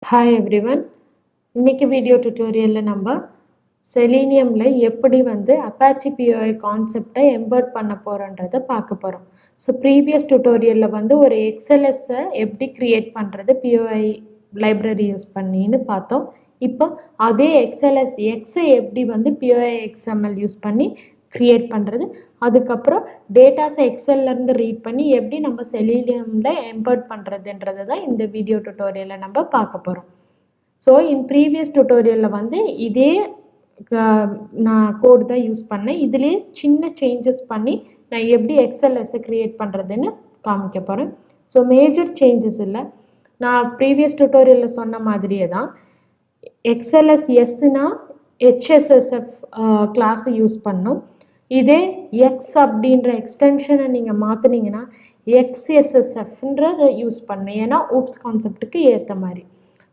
Hi everyone. இன்னைக்கு video டியூட்டோரியலில் நம்ம செலீனியமில் எப்படி அப்பாச்சி பிஓஐ கான்செப்டை எம்பர்ட் பண்ண போகிறோன்றதை பார்க்க போகிறோம். ஸோ ப்ரீவியஸ் டியூட்டோரியலில் ஒரு எக்ஸ்எல்எஸ்ஸை எப்படி க்ரியேட் பண்ணுறது பிஓஐ லைப்ரரி யூஸ் பண்ணின்னு பார்த்தோம். இப்போ அதே எக்ஸ்எல்எஸ் எக்ஸை எப்படி பிஓஐ எக்ஸ்எம்எல் யூஸ் பண்ணி க்ரியேட் பண்ணுறது, அதுக்கப்புறம் டேட்டாஸை எக்ஸல்லேருந்து ரீட் பண்ணி எப்படி நம்ம செலீனியமில் எம்பர்ட் பண்ணுறதுன்றது தான் இந்த வீடியோ டியூட்டோரியலில் நம்ம பார்க்க போகிறோம். ஸோ இன் ப்ரீவியஸ் டியூட்டோரியலில் இதே நான் கோடு தான் யூஸ் பண்ணேன். இதிலே சின்ன சேஞ்சஸ் பண்ணி நான் எப்படி எக்ஸ்எல்எஸ்ஸை க்ரியேட் பண்ணுறதுன்னு காமிக்க போகிறேன். ஸோ மேஜர் சேஞ்சஸ் இல்லை, நான் ப்ரீவியஸ் டியூட்டோரியலில் சொன்ன மாதிரியே தான். எக்ஸ்எல்எஸ் எஸ்னா ஹெச்எஸ்எஸ்எஃப் கிளாஸை யூஸ் பண்ணணும். இதே எக்ஸ் அப்படின்ற எக்ஸ்டென்ஷனை நீங்கள் மாற்றினீங்கன்னா எக்ஸ்எஸ்எஸ்எஃப்ன்றதை யூஸ் பண்ணணும், ஏன்னா ஊப்ஸ் கான்செப்டுக்கு ஏற்ற மாதிரி.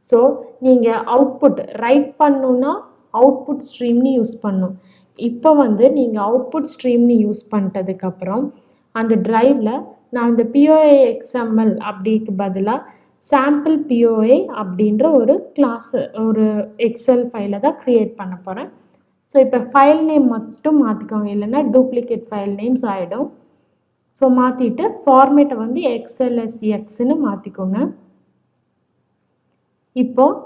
ஸோ நீங்கள் அவுட்புட் ரைட் பண்ணணுன்னா அவுட்புட் ஸ்ட்ரீம்னு யூஸ் பண்ணணும். இப்போ நீங்கள் அவுட்புட் ஸ்ட்ரீம்னு யூஸ் பண்ணிட்டதுக்கப்புறம் அந்த ட்ரைவில் நான் இந்த பிஓஐ எக்ஸ்எம்எல் அப்படிக்கு பதிலாக சாம்பிள் பிஓஐ அப்படின்ற ஒரு கிளாஸ், ஒரு எக்ஸல் ஃபைலை தான் க்ரியேட் பண்ண போகிறேன். ஸோ இப்போ ஃபைல் நேம் மட்டும் மாற்றிக்கோங்க, இல்லைன்னா டூப்ளிகேட் ஃபைல் நேம்ஸ் ஆகிடும். ஸோ மாற்றிட்டு ஃபார்மேட்டை எக்ஸ்எல்எஸ்எக்ஸ்ன்னு மாற்றிக்கோங்க. இப்போது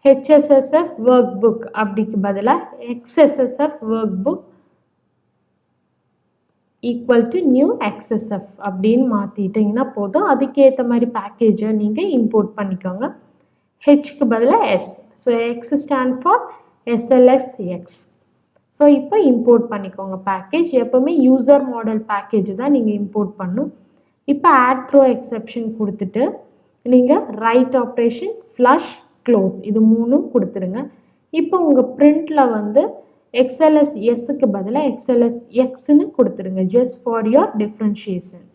ஹெச்எஸ்எஸ்எஃப் ஒர்க் புக் அப்படிக்கு பதிலாக XSSSF work book equal to new XSSF அப்படின்னு மாற்றிட்டிங்கன்னா போதும். அதுக்கேற்ற மாதிரி பேக்கேஜை நீங்கள் இம்போர்ட் பண்ணிக்கோங்க. ஹெச்க்கு பதிலாக S, so X stand for SLSX. So இப்போ இம்போர்ட் பண்ணிக்கோங்க பேக்கேஜ். எப்போவுமே யூசர் மாடல் பேக்கேஜ் தான் நீங்கள் இம்போர்ட் பண்ணணும். இப்போ ஆட் த்ரோ எக்ஸெப்ஷன் கொடுத்துட்டு நீங்கள் ரைட் ஆப்ரேஷன், ஃப்ளஷ், க்ளோஸ் இது மூணும் கொடுத்துருங்க. இப்போ உங்கள் பிரிண்டில் எக்ஸ்எல்எஸ் எஸ்ஸுக்கு பதிலாக எக்ஸ்எல்எஸ் எக்ஸ்ன்னு கொடுத்துருங்க, ஜஸ்ட் ஃபார் யோர் டிஃப்ரென்ஷியேஷன்.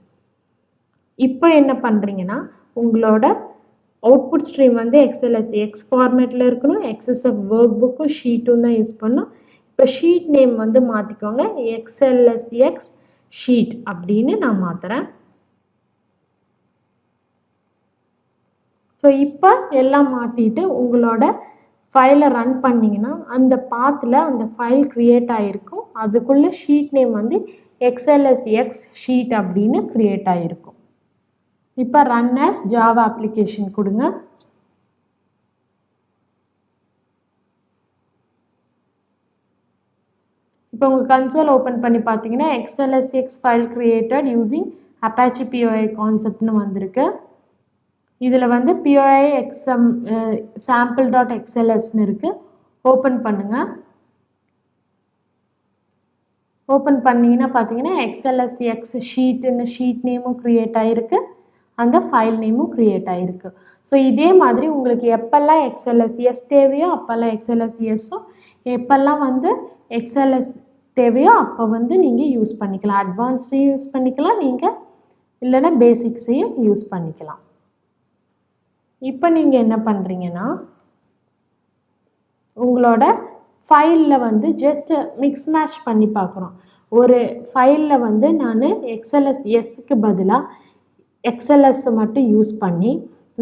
இப்போ என்ன பண்ணுறீங்கன்னா உங்களோட அவுட்புட் ஸ்ட்ரீம் எக்ஸ்எல்எஸ் எக்ஸ் ஃபார்மேட்டில் இருக்கணும். எக்ஸ்எஸ்எஃப் ஒர்க் புக்கும் ஷீட்டும் தான் யூஸ் பண்ணணும். இப்போ ஷீட் நேம் மாற்றிக்கோங்க, எக்ஸ்எல்எஸ்எக்ஸ் ஷீட் அப்படின்னு நான் மாற்றுறேன். ஸோ இப்போ எல்லாம் மாற்றிட்டு உங்களோட ஃபைலை ரன் பண்ணிங்கன்னா அந்த பாத்தில் அந்த ஃபைல் க்ரியேட் ஆகிருக்கும். அதுக்குள்ளே ஷீட் நேம் எக்ஸ்எல்எஸ்எக்ஸ் ஷீட் அப்படின்னு க்ரியேட் ஆகிருக்கும். இப்போ ரன் ஆஸ் ஜாவா அப்ளிகேஷன் கொடுங்க. இப்போ உங்கள் கன்சோல் ஓப்பன் பண்ணி பார்த்தீங்கன்னா XLSX file created using Apache POI கான்செப்ட்னு வந்திருக்கு. இதில் பிஓஐ எக்ஸ்எம் சாம்பிள் டாட் எக்ஸ்எல்எஸ்ன்னு இருக்குது. ஓப்பன் பண்ணுங்கள். ஓப்பன் பண்ணிங்கன்னா பார்த்தீங்கன்னா எக்ஸ்எல்எஸ்எக்ஸ் ஷீட்டுன்னு ஷீட் நேமும் க்ரியேட் ஆகிருக்கு, அந்த ஃபைல் நேமும் க்ரியேட் ஆகிருக்கு. ஸோ இதே மாதிரி உங்களுக்கு எப்போல்லாம் எக்ஸ்எல்எஸ்எஸ் தேவையோ அப்போல்லாம் எக்ஸ்எல்எஸ்எஸும், எப்போல்லாம் எக்ஸ்எல்எஸ் தேவையோ அப்போ நீங்கள் யூஸ் பண்ணிக்கலாம். அட்வான்ஸ்டையும் யூஸ் பண்ணிக்கலாம், நீங்கள் இல்லைன்னா பேசிக்ஸையும் யூஸ் பண்ணிக்கலாம். இப்போ நீங்கள் என்ன பண்ணுறீங்கன்னா உங்களோட ஃபைலில் ஜஸ்ட் மிக்ஸ் மேட்ச் பண்ணி பார்க்குறோம். ஒரு ஃபைலில் நான் எக்ஸ்எல்எஸ்எஸ்க்கு பதிலாக எக்ஸ்எல்எஸ் மட்டும் யூஸ் பண்ணி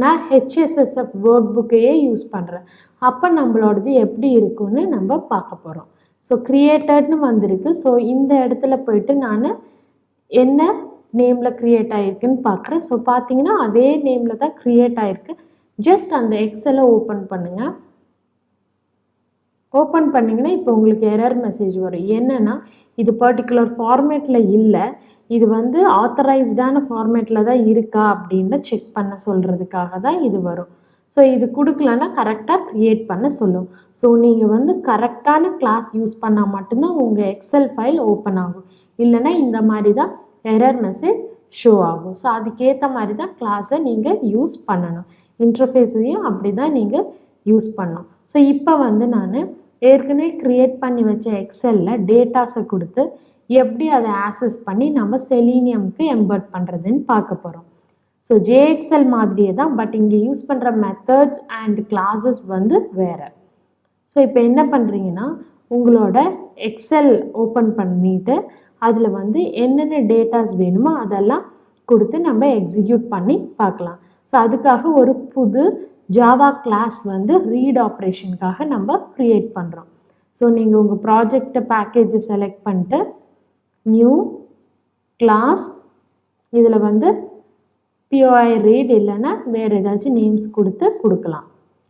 நான் ஹெச்எஸ்எஸ்எஃப் ஒர்க் புக்கையே யூஸ் பண்ணுறேன். அப்போ நம்மளோடது எப்படி இருக்குன்னு நம்ம பார்க்க போகிறோம். ஸோ க்ரியேட்டட்னு வந்திருக்கு. ஸோ இந்த இடத்துல போயிட்டு நான் என்ன நேமில் க்ரியேட் ஆகிருக்குன்னு பார்க்குறேன். ஸோ பார்த்தீங்கன்னா அதே நேமில் தான் க்ரியேட் ஆகிருக்கு. ஜஸ்ட் அந்த எக்ஸலை ஓப்பன் பண்ணுங்கள். ஓப்பன் பண்ணிங்கன்னா இப்போ உங்களுக்கு எரர் மெசேஜ் வரும். என்னென்னா இது பர்டிகுலர் ஃபார்மேட்டில் இல்லை, இது ஆத்தரைஸ்டான ஃபார்மேட்டில் தான் இருக்கா அப்படின்னு செக் பண்ண சொல்கிறதுக்காக தான் இது வரும். ஸோ இது கொடுக்கலன்னா கரெக்டாக க்ரியேட் பண்ண சொல்லும். ஸோ நீங்கள் கரெக்டான கிளாஸ் யூஸ் பண்ணால் மட்டும்தான் உங்கள் எக்ஸல் ஃபைல் ஓப்பன் ஆகும், இல்லைன்னா இந்த மாதிரி தான் எரர் மெசேஜ் ஷோ ஆகும். ஸோ அதுக்கேற்ற மாதிரி தான் கிளாஸை நீங்கள் யூஸ் பண்ணணும். இன்டர்ஃபேஸையும் அப்படி தான் நீங்கள் யூஸ் பண்ணணும். ஸோ இப்போ நான் ஏற்கனவே க்ரியேட் பண்ணி வச்ச எக்ஸலில் டேட்டாஸை கொடுத்து எப்படி அதை ஆக்சஸ் பண்ணி நம்ம செலீனியமுக்கு எம்பர்ட் பண்ணுறதுன்னு பார்க்க போகிறோம். ஸோ ஜேஎக்ஸ்எல் மாதிரியே தான், பட் இங்கே யூஸ் பண்ணுற மெத்தட்ஸ் அண்ட் கிளாஸஸ் வேறு. ஸோ இப்போ என்ன பண்ணுறீங்கன்னா உங்களோட எக்ஸல் ஓப்பன் பண்ணிவிட்டு அதில் என்னென்ன டேட்டாஸ் வேணுமோ அதெல்லாம் கொடுத்து நம்ம எக்ஸிக்யூட் பண்ணி பார்க்கலாம். ஸோ அதுக்காக ஒரு புது ஜாவா கிளாஸ் வந்து ரீட் ஆப்ரேஷனுக்காக நம்ம க்ரியேட் பண்ணுறோம். ஸோ நீங்கள் உங்கள் ப்ராஜெக்டை பேக்கேஜை செலக்ட் பண்ணிட்டு நியூ கிளாஸ் இதில் வந்து POI ரீட் இல்லைன்னா வேறு ஏதாச்சும் நேம்ஸ் கொடுக்கலாம்.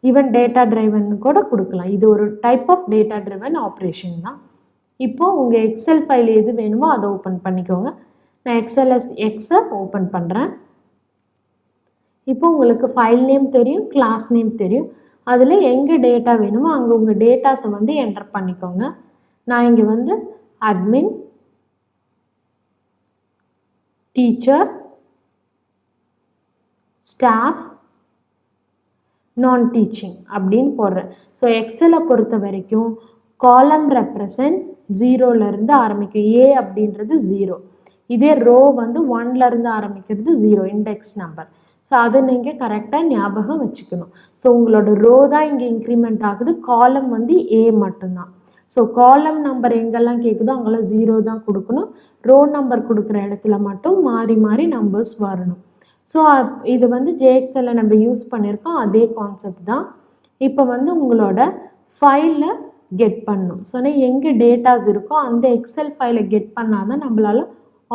ஈவன் டேட்டா ட்ரைவன் கூட கொடுக்கலாம். இது ஒரு type of data driven operation தான். இப்போது உங்கள் எக்ஸல் ஃபைல் எது வேணுமோ அதை ஓப்பன் பண்ணிக்கோங்க. நான் எக்ஸை ஓப்பன் பண்ணுறேன். இப்போ உங்களுக்கு ஃபைல் நேம் தெரியும், கிளாஸ் நேம் தெரியும். அதில் எங்கே டேட்டா வேணுமோ அங்கே உங்கள் டேட்டாஸை வந்து என்டர் பண்ணிக்கோங்க. நான் இங்கே வந்து அட்மின், டீச்சர், ஸ்டாஃப், நான் டீச்சிங் அப்படின்னு போடுறேன். ஸோ எக்ஸலை பொறுத்த வரைக்கும் காலம் ரெப்ரசன்ட் 0லேருந்து ஆரம்பிக்கும். A அப்படின்றது 0. இதே ரோ வந்து 1லேருந்து ஆரம்பிக்கிறது 0 இண்டெக்ஸ் நம்பர். ஸோ அதை நீங்கள் கரெக்டாக ஞாபகம் வச்சுக்கணும். ஸோ உங்களோட ரோ தான் இங்கே இன்க்ரிமெண்ட் ஆகுது, காலம் வந்து A மட்டும்தான். ஸோ காலம் நம்பர் எங்கெல்லாம் கேட்குதோ அங்கெல்லாம் 0 தான் கொடுக்கணும். ரோ நம்பர் கொடுக்குற இடத்துல மட்டும் மாறி மாறி நம்பர்ஸ் வரணும். ஸோ இது வந்து JXL நம்ம யூஸ் பண்ணியிருக்கோம், அதே கான்செப்ட் தான். இப்போ வந்து உங்களோட ஃபைலை கெட் பண்ணணும். ஸோ எங்கே டேட்டாஸ் இருக்கோ அந்த எக்ஸல் ஃபைலை கெட் பண்ணால் தான் நம்மளால்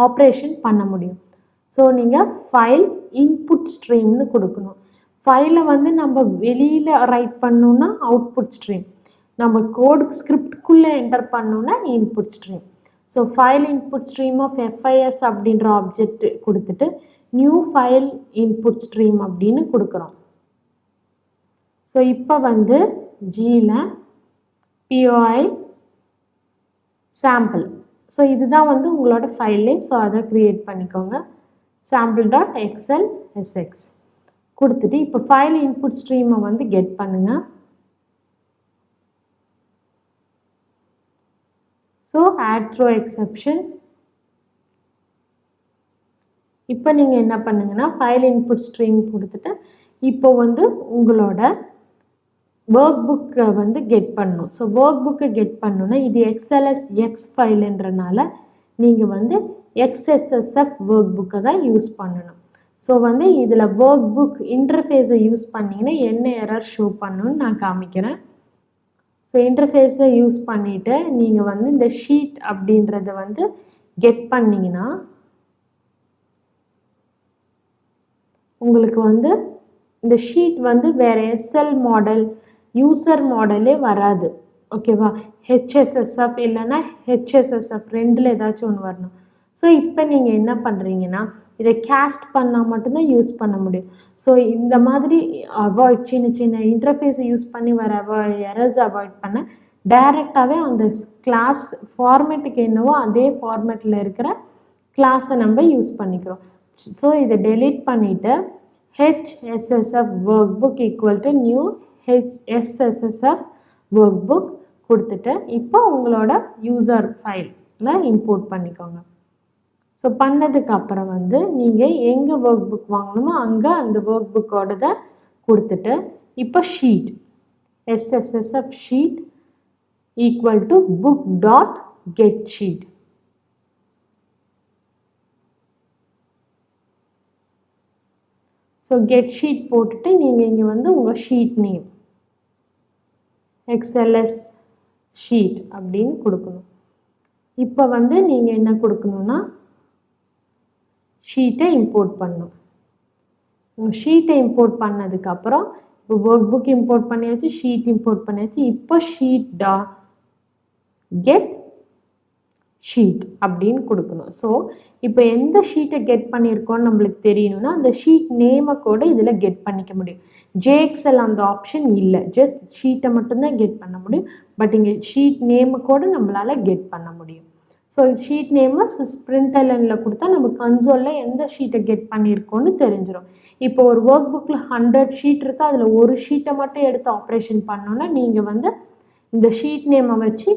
ஆப்ரேஷன் பண்ண முடியும். ஸோ நீங்கள் ஃபைல் இன்புட் ஸ்ட்ரீம்னு கொடுக்கணும். ஃபைலை வந்து நம்ம வெளியில் ரைட் பண்ணோன்னா அவுட்புட் ஸ்ட்ரீம், நம்ம கோட் ஸ்கிரிப்டுக்குள்ளே என்டர் பண்ணோன்னா input stream. So file input stream of FIS அப்படின்ற ஆப்ஜெக்ட் கொடுத்துட்டு நியூ ஃபைல் இன்புட் ஸ்ட்ரீம் அப்படின்னு கொடுக்குறோம். ஸோ இப்போ வந்து ஜியில் POI சாம்பிள். ஸோ இதுதான் வந்து உங்களோட ஃபைல் நேம். ஸோ அதை க்ரியேட் பண்ணிக்கோங்க. sample.xlsx கொடுத்துட்டு இப்போ ஃபைல் இன்புட் ஸ்ட்ரீமை வந்து கெட் பண்ணுங்கள். So add throw exception. இப்போ நீங்கள் என்ன பண்ணுங்கன்னா ஃபைல் இன்புட் ஸ்ட்ரீம் கொடுத்துட்டு இப்போ வந்து உங்களோட ஒர்க் புக்கை வந்து கெட் பண்ணணும். ஸோ ஒர்க் புக்கை கெட் பண்ணணுன்னா இது XLSX ஃபைலுன்றனால நீங்கள் வந்து XSSF ஒர்க் புக்கை தான் யூஸ் பண்ணணும். ஸோ வந்து இதில் ஒர்க் புக் இன்டர்ஃபேஸை யூஸ் பண்ணிங்கன்னா என்ன எரர் ஷோ பண்ணணும்னு நான் காமிக்கிறேன். ஸோ இன்டர்ஃபேஸை யூஸ் பண்ணிவிட்டு நீங்கள் வந்து இந்த ஷீட் அப்படின்றத வந்து கெட் பண்ணிங்கன்னா உங்களுக்கு வந்து இந்த ஷீட் வந்து வேறு SL மாடல் யூசர் மாடலே வராது. ஓகேவா? HSSF இல்லைன்னா HSSF ரெண்டில் ஏதாச்சும் ஒன்று வரணும். ஸோ இப்போ நீங்கள் என்ன பண்ணுறீங்கன்னா இதை கேஸ்ட் பண்ணால் மட்டும்தான் யூஸ் பண்ண முடியும். ஸோ இந்த மாதிரி அவாய்ட் சின்ன சின்ன இன்டர்ஃபேஸை யூஸ் பண்ணி வர எரர்ஸ் அவாய்ட் பண்ண டைரெக்டாகவே அந்த கிளாஸ் ஃபார்மேட்டுக்கு என்னவோ அதே ஃபார்மேட்டில் இருக்கிற கிளாஸை நம்ம யூஸ் பண்ணிக்கிறோம். ஸோ இதை டெலீட் பண்ணிவிட்டு HSSF workbook equal to new HSSF workbook கொடுத்துட்டு இப்போ உங்களோட யூசர் ஃபைலில் இம்போர்ட் பண்ணிக்கோங்க. ஸோ பண்ணதுக்கப்புறம் வந்து நீங்கள் எங்கே ஒர்க் புக் வாங்கணுமோ அங்கே அந்த ஒர்க் புக்கோட கொடுத்துட்டு இப்போ sheet SSSF sheet equal to book dot get sheet. So get sheet போட்டுட்டு நீங்கள் இங்கே வந்து உங்கள் ஷீட் நேம் XLS ஷீட் அப்படின்னு கொடுக்கணும். இப்போ வந்து நீங்கள் என்ன கொடுக்கணுன்னா ஷீட்டை இம்போர்ட் பண்ணணும். ஷீட்டை இம்போர்ட் பண்ணதுக்கப்புறம் இப்போ ஒர்க் புக் இம்போர்ட் பண்ணியாச்சு, ஷீட் இம்போர்ட் பண்ணியாச்சு. இப்போ ஷீட் டாட் கெட் ஷீட் அப்படின்னு கொடுக்கணும். ஸோ இப்போ எந்த ஷீட்டை கெட் பண்ணியிருக்கோன்னு நம்மளுக்கு தெரியணும்னா அந்த ஷீட் நேமை கூட இதில் கெட் பண்ணிக்க முடியும். JXL அந்த ஆப்ஷன் இல்லை, ஜஸ்ட் ஷீட்டை மட்டும்தான் கெட் பண்ண முடியும். பட் இங்கே ஷீட் நேமை கூட நம்மளால் கெட் பண்ண முடியும். ஸோ ஷீட் நேமை printlnல கொடுத்தா நம்ம கன்சோலில் எந்த ஷீட்டை கெட் பண்ணியிருக்கோன்னு தெரிஞ்சிடும். இப்போ ஒரு ஒர்க் புக்கில் 100 ஷீட் இருக்குது, அதில் ஒரு ஷீட்டை மட்டும் எடுத்து ஆப்ரேஷன் பண்ணோன்னா நீங்கள் வந்து இந்த ஷீட் நேமை வச்சு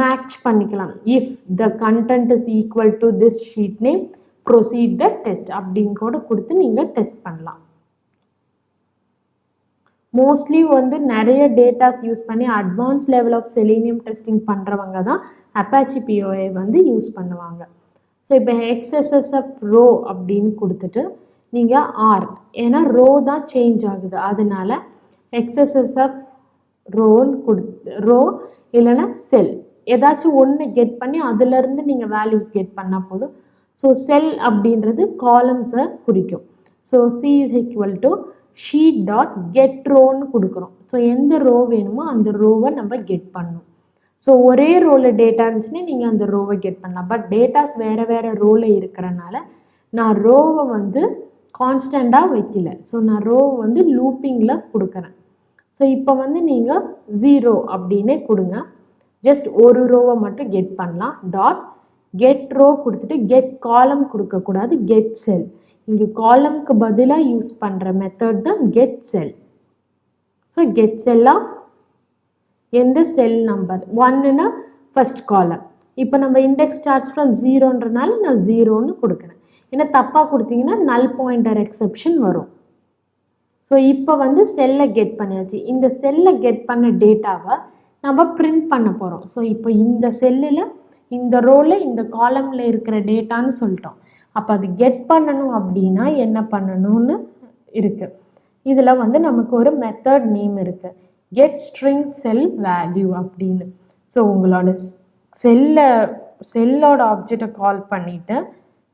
மேட்ச் பண்ணிக்கலாம். If the content is equal to this sheet name proceed the test அப்படின்னு கூட கொடுத்து நீங்கள் டெஸ்ட் பண்ணலாம். மோஸ்ட்லி வந்து நிறைய டேட்டாஸ் யூஸ் பண்ணி advance level of selenium testing பண்ணுறவங்க தான் அப்பாச்சி POI வந்து யூஸ் பண்ணுவாங்க. ஸோ இப்போ XSSF ரோ அப்படின்னு கொடுத்துட்டு நீங்கள் R, ஏன்னா ரோ தான் சேஞ்ச் ஆகுது, அதனால XSSF ரோ இல்லைன்னா செல் ஏதாச்சும் ஒன்று கெட் பண்ணி அதுலேருந்து நீங்கள் வேல்யூஸ் கெட் பண்ணால் போதும். ஸோ செல் அப்படின்றது காலம்ஸை குறிக்கும். So C is equal to sheet dot get ரோன்னு கொடுக்குறோம். ஸோ எந்த ரோ வேணுமோ அந்த ரோவை நம்ம கெட் பண்ணணும். ஸோ ஒரே ரோவில் டேட்டா இருந்துச்சுன்னா நீங்கள் அந்த ரோவை கெட் பண்ணலாம். பட் டேட்டாஸ் வேறு வேறு ரோவில் இருக்கிறனால நான் ரோவை வந்து கான்ஸ்டண்ட்டாக வைக்கல. ஸோ நான் ரோவை வந்து லூப்பிங்கில் கொடுக்குறேன். ஸோ இப்போ வந்து நீங்கள் 0 அப்படின்னே கொடுங்க. ஜஸ்ட் ஒரு ரோவை மட்டும் கெட் பண்ணலாம். டாட் கெட் ரோ கொடுத்துட்டு கெட் காலம் கொடுக்கக்கூடாது, கெட் செல். இங்கே காலம்க்கு பதிலாக யூஸ் பண்ணுற மெத்தட் தான் get cell. So get cell of எந்த செல் நம்பர் 1னா ஃபஸ்ட் காலம். இப்போ நம்ம இண்டெக்ஸ் ஸ்டார்ட்ஸ் ஃப்ரம் 0ன்றனால நான் 0ன்னு கொடுக்குறேன். ஏன்னா தப்பாக கொடுத்தீங்கன்னா நல் பாயிண்டர் எக்ஸெப்ஷன் வரும். ஸோ இப்போ வந்து செல்லை கெட் பண்ணியாச்சு. இந்த செல்லை கெட் பண்ண டேட்டாவை நம்ம பிரிண்ட் பண்ண போகிறோம். ஸோ இப்போ இந்த செல்லில் இந்த ரோவில் இந்த காலமில் இருக்கிற டேட்டான்னு சொல்லிட்டோம். அப்போ அது கெட் பண்ணணும் அப்படின்னா என்ன பண்ணணும்னு இருக்குது. இதில் வந்து நமக்கு ஒரு மெத்தட் நேம் இருக்குது, கெட் ஸ்ட்ரிங் செல் வேல்யூ அப்படின்னு. ஸோ உங்களோட செல்லோட ஆப்ஜெக்டை கால் பண்ணிவிட்டு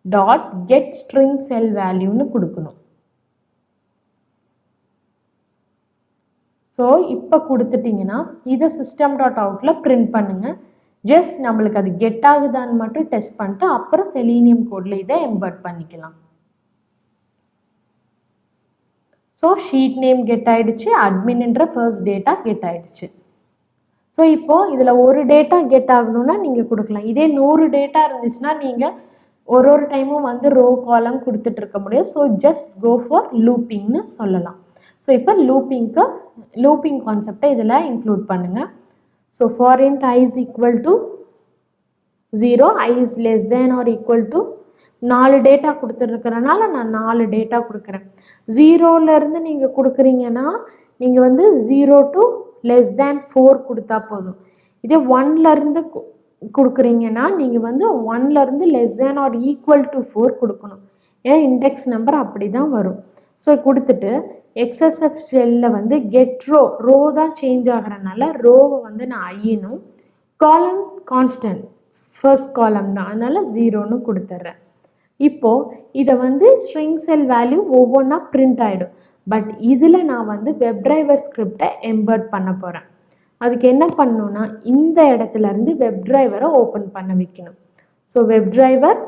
டாட் கெட் ஸ்ட்ரிங் செல் வேல்யூன்னு கொடுக்கணும். ஸோ இப்போ கொடுத்துட்டிங்கன்னா இதை சிஸ்டம் டாட் அவுட்டில் பிரிண்ட் பண்ணுங்கள். ஜஸ்ட் நம்மளுக்கு அது கெட் ஆகுதான்னு மட்டும் டெஸ்ட் பண்ணிட்டு அப்புறம் செலீனியம் கோடில் இதை எம்பர்ட் பண்ணிக்கலாம். ஸோ ஷீட் நேம் கெட் ஆகிடுச்சு, அட்மின்ன்ற ஃபர்ஸ்ட் டேட்டா கெட் ஆகிடுச்சு. ஸோ இப்போது இதில் ஒரு டேட்டா கெட் ஆகணும்னா நீங்கள் கொடுக்கலாம். இதே 100 டேட்டா இருந்துச்சுன்னா நீங்கள் ஒரு டைமும் வந்து ரோ காலம் கொடுத்துட்டு இருக்க முடியும். ஸோ ஜஸ்ட் கோ ஃபார் லூப்பிங்னு சொல்லலாம். ஸோ இப்போ லூப்பிங் கான்செப்டை இதில் இன்க்ளூட் பண்ணுங்கள். So for int I is equal to 0, I is less than or equal to 4 data கொடுத்துருக்கிறனால நான் 4 டேட்டா கொடுக்குறேன். 0லேருந்து நீங்கள் கொடுக்குறீங்கன்னா நீங்கள் வந்து 0 to less than 4 கொடுத்தா போதும். இதே 1லேருந்து கொடுக்குறீங்கன்னா நீங்கள் வந்து 1லேருந்து less than or equal to 4 கொடுக்கணும். ஏன் இண்டெக்ஸ் நம்பர் அப்படி தான் வரும். ஸோ கொடுத்துட்டு XSF ஷெல்லில் வந்து கெட் ரோ தான் சேஞ்ச் ஆகிறனால ரோவை வந்து நான் ஐயனும், காலம் கான்ஸ்டன்ட் ஃபர்ஸ்ட் காலம் தான், அதனால் 0ன்னு கொடுத்துட்றேன். இப்போது இதை வந்து ஸ்ட்ரிங் செல் வேல்யூ ஒவ்வொன்றா பிரிண்ட் ஆகிடும். பட் இதில் நான் வந்து வெப் டிரைவர் ஸ்கிரிப்டை எம்பர்ட் பண்ண போகிறேன். அதுக்கு என்ன பண்ணணும்னா இந்த இடத்துலேருந்து வெப் டிரைவரை ஓப்பன் பண்ண வைக்கணும். So web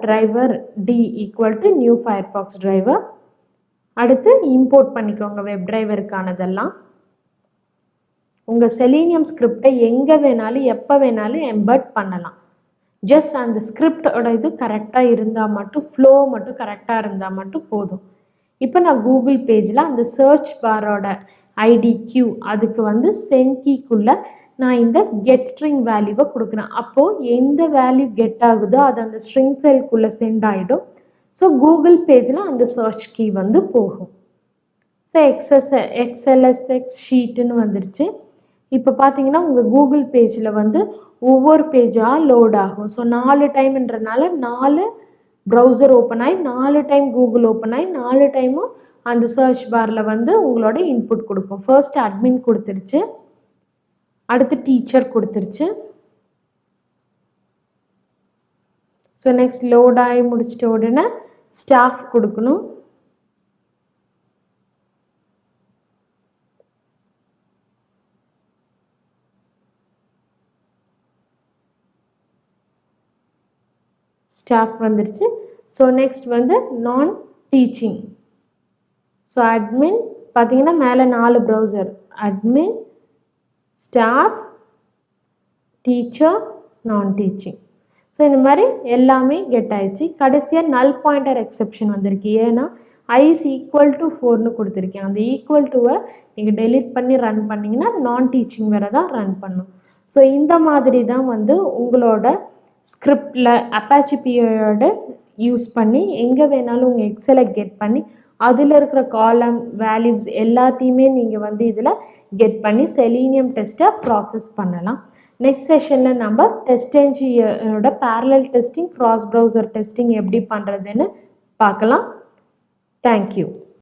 driver D equal to new Firefox driver. அடுத்து இம்போர்ட் பண்ணிக்கோங்க வெப் டிரைவருக்கானதெல்லாம். உங்கள் செலீனியம் ஸ்கிரிப்டை எங்கே வேணாலும் எப்போ வேணாலும் எம்பர்ட் பண்ணலாம். ஜஸ்ட் அந்த ஸ்கிரிப்டோட இது கரெக்டாக இருந்தால் மட்டும், ஃப்ளோ மட்டும் கரெக்டாக இருந்தால் மட்டும் போதும். இப்போ நான் கூகுள் பேஜில் அந்த சர்ச் பாரோட IDQ அதுக்கு வந்து சென்ட் கீக்குள்ளே நான் இந்த கெட் ஸ்ட்ரிங் வேல்யூவை கொடுக்குறேன். அப்போது எந்த வேல்யூ கெட் ஆகுதோ அது அந்த ஸ்ட்ரிங் செல்குள்ளே சென்ட் ஆகிடும். ஸோ கூகுள் பேஜில் அந்த சர்ச் கீ வந்து போகும். ஸோ XLSX ஷீட்டுன்னு வந்துருச்சு. இப்போ பார்த்தீங்கன்னா உங்கள் கூகுள் பேஜில் வந்து ஒவ்வொரு பேஜாக லோட் ஆகும். ஸோ 4 டைம்ன்றனால 4 ப்ரௌசர் ஓப்பன் ஆகி 4 டைம் கூகுள் ஓப்பன் ஆகி 4 டைமும் அந்த சர்ச் பாரில் வந்து உங்களோட இன்புட் கொடுக்கும். ஃபர்ஸ்ட் அட்மின் கொடுத்துருச்சு, அடுத்து டீச்சர் கொடுத்துருச்சு. ஸோ நெக்ஸ்ட் லோட் ஆகி முடிச்சிட்ட உடனே ஸ்டாஃப் கொடுக்கணும். ஸ்டாஃப் வந்துருச்சு. ஸோ நெக்ஸ்ட் வந்து நான் டீச்சிங். ஸோ அட்மின் பார்த்தீங்கன்னா மேலே 4 ப்ரௌசர், அட்மின், ஸ்டாஃப், டீச்சர், நான் டீச்சிங். ஸோ இந்த மாதிரி எல்லாமே கெட் ஆயிடுச்சு. கடைசியாக நல் பாயிண்டர் எக்ஸெப்ஷன் வந்திருக்கு. ஏன்னா I is equal to 4ன்னு கொடுத்துருக்கேன். அந்த ஈக்குவல் டுவை நீங்கள் டெலீட் பண்ணி ரன் பண்ணிங்கன்னா நான் டீச்சிங் வேறு தான் ரன் பண்ணும். ஸோ இந்த மாதிரி தான் வந்து உங்களோட ஸ்கிரிப்டில் அப்பாச்சி பியோட யூஸ் பண்ணி எங்கே வேணாலும் உங்கள் எக்ஸலை கெட் பண்ணி அதில் இருக்கிற காலம் வேல்யூஸ் எல்லாத்தையுமே நீங்கள் வந்து இதில் கெட் பண்ணி செலீனியம் டெஸ்ட்டை ப்ராசஸ் பண்ணலாம். நெக்ஸ்ட் செஷனில் நம்ம டெஸ்ட் என்ஜினோட parallel testing, cross browser testing எப்படி பண்ணுறதுன்னு பார்க்கலாம். தேங்க்யூ.